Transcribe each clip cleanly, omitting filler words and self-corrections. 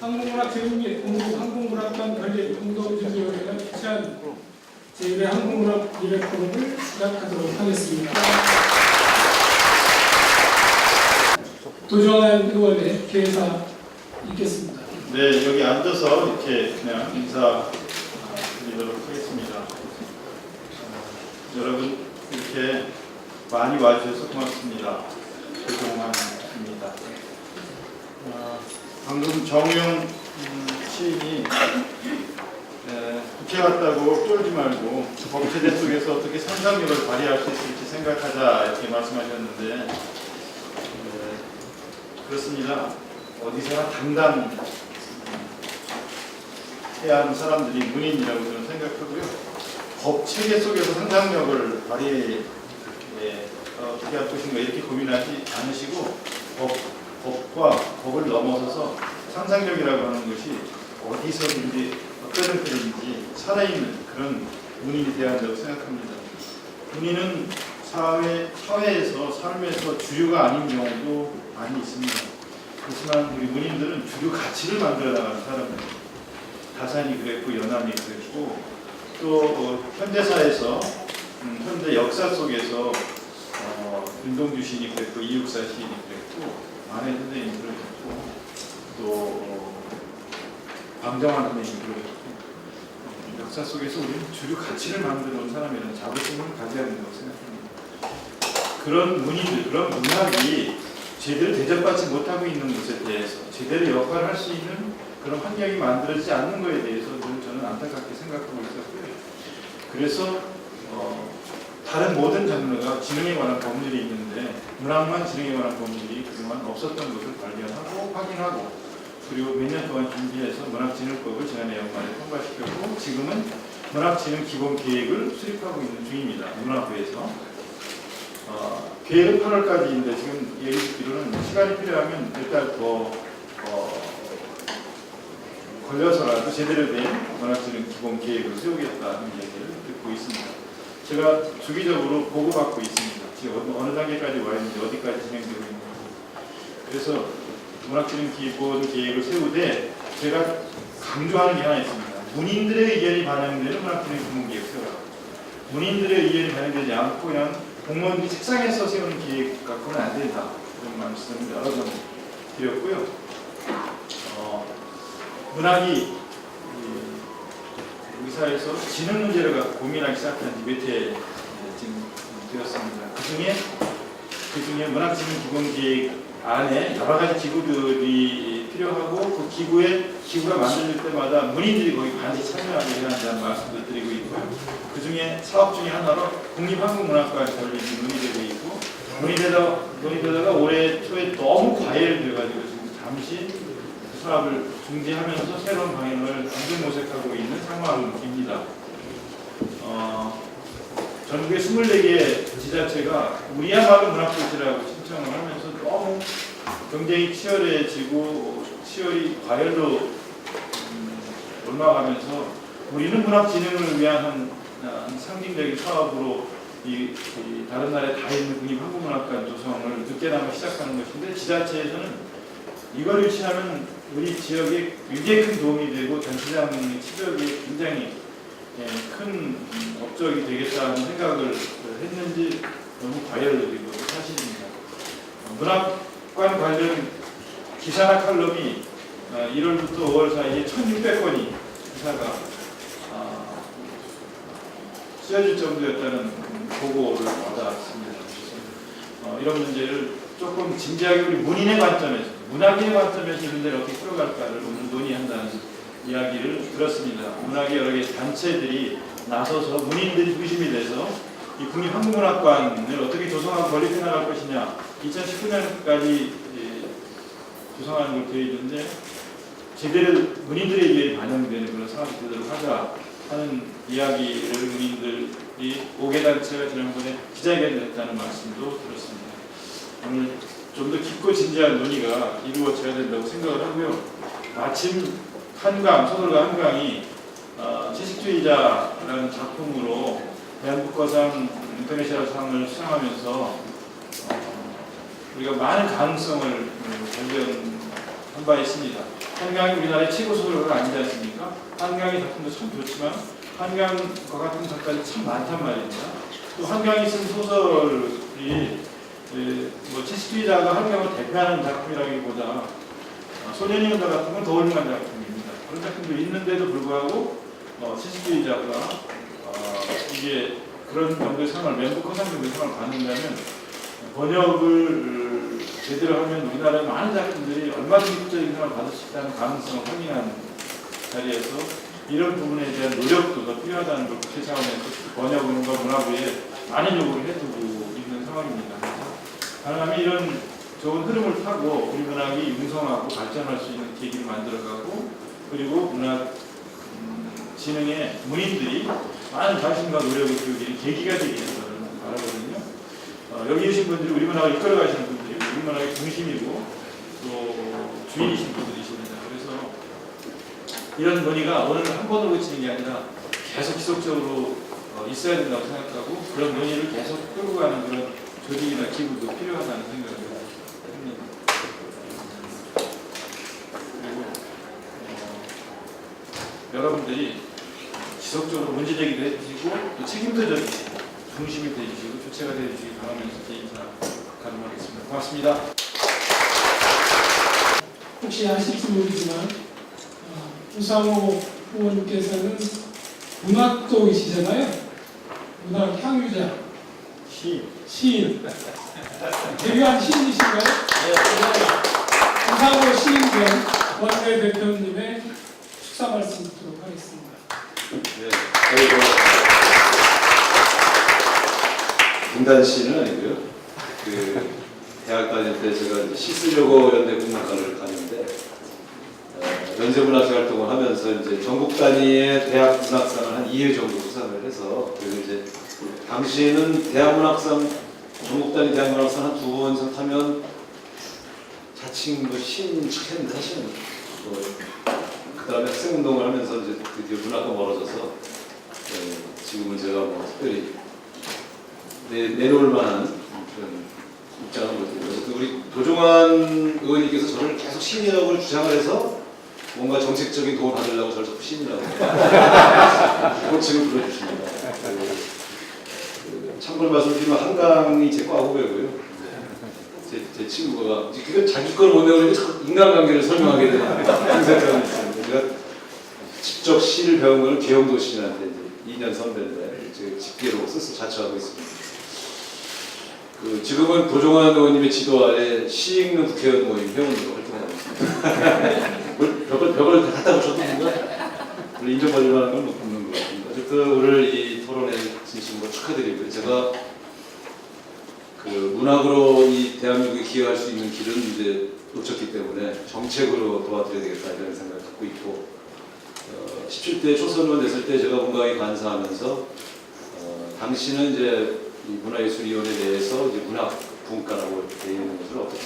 항공문학관 관리공동준비위원회가 개최한 제1회 항공문학 미래 포럼을 시작하도록 하겠습니다. 도정환 의원의 개사 있겠습니다. 네, 여기 앉아서 이렇게 그냥 인사 드리도록 하겠습니다. 여러분 이렇게 많이 와주셔서 고맙습니다. 도정환입니다. 방금 정우영 시인이 국회 갔다고 쫄지 말고 법체제 속에서 어떻게 상상력을 발휘할 수 있을지 생각하자 이렇게 말씀하셨는데 그렇습니다. 어디서나 당당해야 하는 사람들이 문인이라고 저는 생각하고요. 법체계 속에서 상상력을 발휘 어떻게 할 것인가 이렇게 고민하지 않으시고 법과 법을 넘어서서 상상력이라고 하는 것이 어디서든지 어떤 형태든지 살아있는 그런 문인이 되어야 한다고 생각합니다. 문인은 사회에서 삶에서 주류가 아닌 경우도 많이 있습니다. 그렇지만 우리 문인들은 주류 가치를 만들어 나가는 사람입니다. 다산이 그랬고 연암이 그랬고 또 현대사에서 현대 역사 속에서 윤동주 시인이 그랬고 이육사 시인이 그랬고 만해 선생님이 그러셨고 또 방정환 선생님이 그러셨고 역사 속에서 우리는 주류 가치를 만들어 온 사람이라는 자부심을 가져야 된다고 생각합니다. 그런 문인들, 그런 문학이 제대로 대접받지 못하고 있는 것에 대해서 제대로 역할을 할 수 있는 그런 환경이 만들어지지 않는 것에 대해서 저는 안타깝게 생각하고 있었고요. 그래서 다른 모든 장르가 지능에 관한 법률이 있는데 문학만 지능에 관한 법률이 그동안 없었던 것을 발견하고 확인하고 그리고 몇 년 동안 준비해서 문학진흥법을 지난해 연말에 통과시켰고 지금은 문학진흥 기본계획을 수립하고 있는 중입니다. 문화부에서. 계획은 8월까지인데 지금 얘기 듣기로는 시간이 필요하면 몇 달 더 걸려서라도 제대로 된 문학진흥 기본계획을 세우겠다는 얘기를 듣고 있습니다. 제가 주기적으로 보고받고 있습니다. 지금 어느 단계까지 와 있는지 어디까지 진행되고 있는지. 그래서 문학진흥 기본계획을 세우되 제가 강조하는 게 하나 있습니다. 문인들의 의견이 반영되는 문학진흥 기본계획을 세워라. 문인들의 의견이 반영되지 않고 그냥 공무원들이 책상에서 세우는 계획 갖고는 안 된다. 이런 말씀을 여러 번 드렸고요. 문학이 우리 사회에서 지능 문제를 갖고 고민하기 시작한 지 몇 해 지금 되었습니다. 그중에 문학진흥 기본계획 안에 여러 가지 기구들이 필요하고 그 기구가 만들어질 때마다 문인들이 거기 반드시 참여하게 해야 한다는 말씀도 드리고 있고요. 그 중에 사업 중에 하나로 국립한국문학관 설립이 논의되고 있고 논의되다가 올해 초에 너무 과열돼가지고 지금 잠시 그 사업을 중지하면서 새로운 방향을 완전 모색하고 있는 상황입니다. 전국의 24개 지자체가 우리야말로 문학도시라고 신청을 하면서 너무 경쟁이 치열해지고 치열이 과열로 올라가면서 우리는 문학진흥을 위한 상징적인 사업으로 다른 나라에 다 있는 국립한국문학관 조성을 늦게나마 시작하는 것인데 지자체에서는 이걸 유치하면 우리 지역에 굉장히 큰 도움이 되고 전시장 치적에 굉장히 큰 업적이 되겠다는 생각을 했는지 너무 과열적이고 사실입니다. 문학관 관련 기사나 칼럼이 1월부터 5월 사이에 1,600건이 기사가 쓰여질 정도였다는 보고를 받았습니다. 이런 문제를 조금 진지하게 우리 문인의 관점에서, 문학인의 관점에서 이런 데를 어떻게 풀어갈까를 오늘 논의한다는 이야기를 들었습니다. 문학의 여러 개 단체들이 나서서 문인들이 중심이 돼서 이 국립한국문학관을 어떻게 조성하고 건립해 나갈 것이냐 2019년까지 조성하는 걸 되어 있는데 제대로 문인들의 의견이 반영되는 그런 사업이 되도록 하자 하는 이야기를 문인들이 5개 단체가 지난번에 기자회견을 했다는 말씀도 들었습니다. 오늘 좀 더 깊고 진지한 논의가 이루어져야 된다고 생각을 하고요. 마침 소설가 한강이 채식주의자라는 작품으로 대한북화상 인터내셔널 상을 수상하면서 우리가 많은 가능성을 발견한 바 있습니다. 한강이 우리나라의 최고 소설가가 아니지 않습니까? 한강의 작품도 참 좋지만 한강과 같은 작가들이 참 많단 말입니다. 또 한강이 쓴 소설이 뭐 채식주의자가 한강을 대표하는 작품이라기보다 소년이 온다 같은 건 더 훌륭한 작품입니다. 그런 작품도 있는데도 불구하고 채식주의자가 이게 그런 정도의 상을 멘붕커상 정도의 상을 받는다면 번역을 제대로 하면 우리나라의 많은 작품들이 얼마든지 국제적인 상을 받을 수 있다는 가능성을 확인하는 자리에서 이런 부분에 대한 노력도 더 필요하다는 걸 국제 차원에서 번역과 문화부에 많은 요구를 해두고 있는 상황입니다. 가능하면 이런 좋은 흐름을 타고 우리 문학이 융성하고 발전할 수 있는 계기를 만들어가고 그리고 문학 진흥의 문인들이 많은 관심과 노력을 기울이는 계기가 되기 위해서 바라거든요. 여기 계신 분들이 우리 문학을 이끌어가시는 분들이 우리 문학의 중심이고 또 주인이신 분들이십니다. 그래서 이런 논의가 오늘 한 번으로 그치는 게 아니라 계속 지속적으로 있어야 된다고 생각하고 그런 논의를 계속 끌고 가는 그런 조직이나 기구도 필요하다는 생각을 합니다. 그리고 여러분들이 지속적으로 문제제기도 해주시고 또 책임도 져주시고 중심이 되어주시고 주체가 되어주시기 바라면서 제 인사 가름하겠습니다. 고맙습니다. 혹시 아실지 모르지만 우상호 후보님께서는 문학도이시잖아요. 문학 향유자, 시인. 데뷔한 시인이신가요? 네. 우상호 시인 겸 원내대표님의 축사 말씀 듣도록 하겠습니다. 네, 분단시는 아니고요. 대학 다닐 때 제가 이제 시 쓰려고 연대 국문학과를 갔는데 연세문학회 활동을 하면서 이제 전국 단위의 대학 문학상을 한 2회 정도 수상을 해서 그리고 이제 당시에는 대학문학상 전국 단위 대학문학상 한 2번 타면 자칭 뭐 시인 척했는데 사실은 그 다음에 학생운동을 하면서 이제 드디어 문학과 멀어져서 지금은 제가 뭐 특별히 내놓을 만한 그런 입장을 못해요. 우리 도종환 의원님께서 저를 계속 시인이라고 주장을 해서 뭔가 정책적인 도움을 받으려고 저를 자꾸 시인이라고 호칭을 불러주십니다. 참고로 말씀드리면 한강이 제 과 후배고요. 제 친구가 그게 자기 걸 못 내오는데 인간관계를 설명하게 되는 생각이 있습니다. 제가 직접 시를 배운 거는 계엄도 시인한테 이제 2년 선배인데 제가 집계로 스스로 자처하고 있습니다. 지금은 도종환 의원님의 지도 아래 시 읽는 국회의원 모임 회원으로 활동하고 있습니다. 벽을 다 갖다 붙여도 뭔가 인정받을 만한 건 없는 것 같습니다. 어쨌든 오늘 이 토론에 진심으로 축하드리고요. 제가 문학으로 이 대한민국에 기여할 수 있는 길은 이제 놓쳤기 때문에 정책으로 도와드려야 되겠다 이런 생각을 갖고 있고 17대 초선의원 됐을 때 제가 문광에 간사하면서 당시는 이제 이 문화예술위원회 내에서 이제 문학 분과라고 되어 있는 것을 어떻게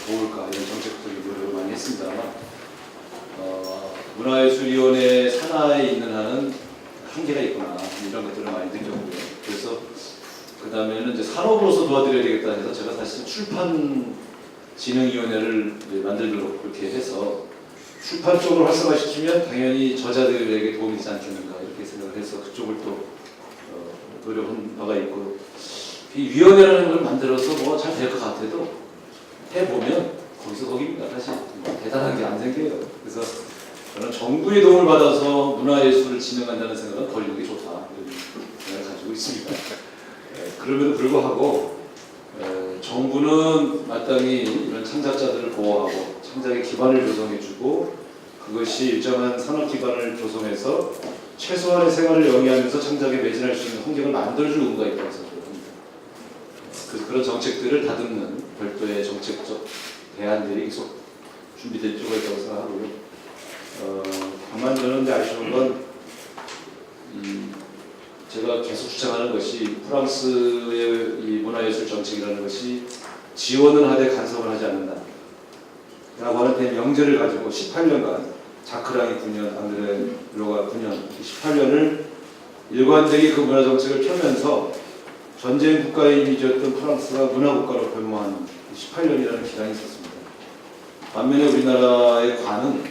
도울까 이런 정책적인 노력을 많이 했습니다만 문화예술위원회 산하에 있는 한은 한계가 있구나 이런 것들을 많이 느꼈고요. 그래서 그 다음에는 이제 산업으로서 도와드려야 되겠다 해서 제가 사실 출판진흥위원회를 만들도록 그렇게 해서 출판 쪽을 활성화시키면 당연히 저자들에게 도움이 되지 않겠는가 이렇게 생각을 해서 그쪽을 또 노력한 바가 있고 이 위원회라는 걸 만들어서 뭐 잘 될 것 같아도 해보면 거기서 거기입니다. 사실 대단한 게 안 생겨요. 그래서 저는 정부의 도움을 받아서 문화예술을 진행한다는 생각은 버리는 게 좋다 이런 생각을 가지고 있습니다. 그럼에도 불구하고 정부는 마땅히 이런 창작자들을 보호하고 창작의 기반을 조성해주고 그것이 일정한 산업 기반을 조성해서 최소한의 생활을 영위하면서 창작에 매진할 수 있는 환경을 만들어줄 의무가 있다고 생각합니다. 그런 정책들을 다듬는 별도의 정책적 대안들이 계속 준비될 필요가 있다고 생각하고요. 다만 저는 아쉬운 건 제가 계속 주장하는 것이 프랑스의 이 문화예술 정책이라는 것이 지원은 하되 간섭을 하지 않는다 라고 하는 대명제를 가지고 18년간 자크랑이 9년, 앙드레 르로가 9년, 18년을 일관되게 그 문화정책을 펴면서 전쟁 국가의 이미지였던 프랑스가 문화국가로 변모한 18년이라는 기간이 있었습니다. 반면에 우리나라의 관은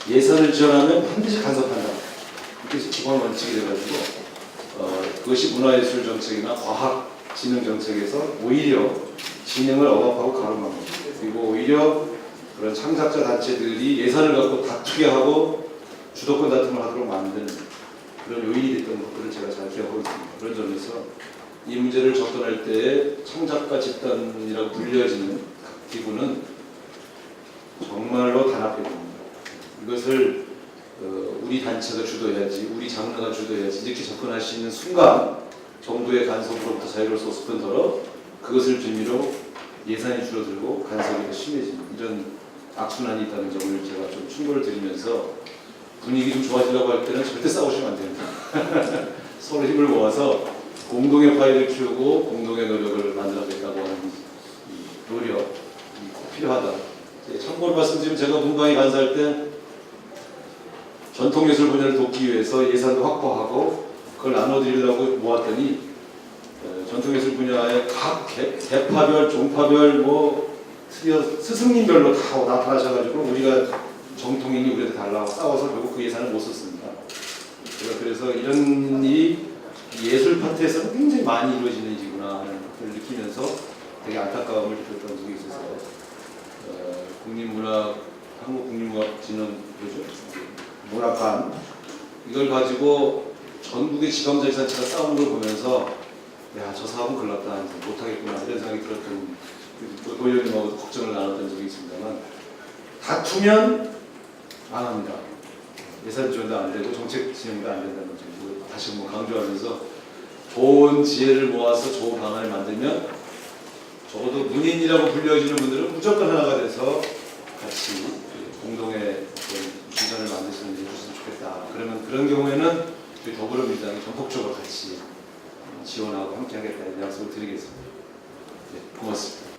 예산을 지원하면 반드시 간섭한다. 이게 기본 원칙이 돼가지고 그것이 문화예술 정책이나 과학 진흥 정책에서 오히려 진흥을 억압하고 가로막는 그리고 오히려 그런 창작자 단체들이 예산을 갖고 다투게 하고 주도권 다툼을 하도록 만드는 그런 요인이 됐던 것들을 제가 잘 기억하고 있습니다. 그런 점에서 이 문제를 접근할 때 창작가 집단이라고 불려지는 각 기구는 정말로 단합해야 됩니다. 이것을 우리 단체가 주도해야지, 우리 장르가 주도해야지 이렇게 접근할 수 있는 순간 정부의 간섭으로부터 자유로울 수 없을 뿐더러 그것을 빌미로 예산이 줄어들고 간섭이 더 심해지는 이런 악순환이 있다는 점을 제가 좀 충고를 드리면서 분위기 좀 좋아지려고 할 때는 절대 싸우시면 안 됩니다. 서로 힘을 모아서 공동의 화해를 키우고 공동의 노력을 만들어내겠다고 하는 이 노력이 꼭 필요하다. 참고로 말씀드리면 제가 문광에 간사할 때 전통예술 분야를 돕기 위해서 예산도 확보하고 그걸 나눠드리려고 모았더니 전통예술 분야의 각 대파별, 종파별, 뭐 스승님별로 다 나타나셔가지고 우리가 정통인이 우리한테 달라고 싸워서 결국 그 예산을 못 썼습니다. 제가 그래서 이런 일이 예술 파트에서는 굉장히 많이 이루어지는 일이구나 하는 걸 느끼면서 되게 안타까움을 느꼈던 적이 있어서 한국국립문화진흥 문학관 이걸 가지고 전국의 지방자치단체가 싸우는 걸 보면서 야, 저 사업은 글렀다, 못하겠구나 이런 생각이 들었던 도의원님하고도 걱정을 나눴던 적이 있습니다만 다투면 안 합니다. 예산 지원도 안 되고 정책 진행도 안 된다는 점을 다시 한번 강조하면서 좋은 지혜를 모아서 좋은 방안을 만들면 적어도 문인이라고 불려지는 분들은 무조건 하나가 돼서 같이 공동의 비전을 만들 수 있는 해줬으면 좋겠다. 그러면 그런 경우에는 저희 더불어민주당이 전폭적으로 같이 지원하고 함께 하겠다는 약속을 드리겠습니다. 네, 고맙습니다.